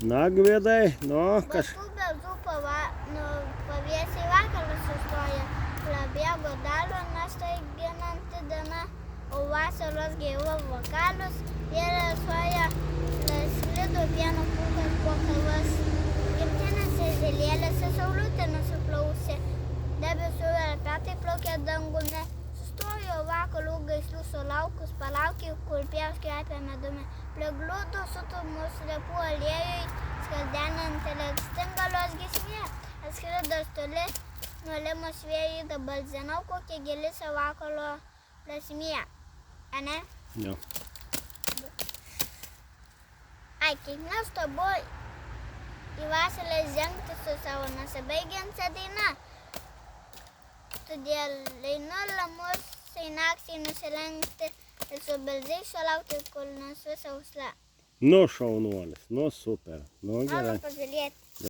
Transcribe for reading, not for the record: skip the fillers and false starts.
Na, Gvidai, nu, Tų beldų pavėsiai vakaras sustoja, prabėgo dalio nestaiginanti diena, o vasaros gaiva vokalius vėresuoja, sklido pieno pūkas po kalvas. Gimtinėse zylėlėse saulutė nusiklausė, debesų verpetai plaukė dangumi. Sustojo vakarų gaislių sulaukus, palaukė, kur pievos kvepia medumi. Prie glūdų sutumų sliepų aliejui, skaldenanti lekstingalos giesmė. Atskrido toli, nulimus vėjui, dabar žinau, kokia gilisi vakaro prasmė. Ane? jo. Ai, kaip nuostabu į vasarą žengti su savo nesibaigiančia daina. Todėl einu lamusai naktį nusilenkti ir su beldžiais sulaukti, kol nusvis ausla. Nu, šaunuolis, nu, super, nu, gerai. Noriu pažiūrėti.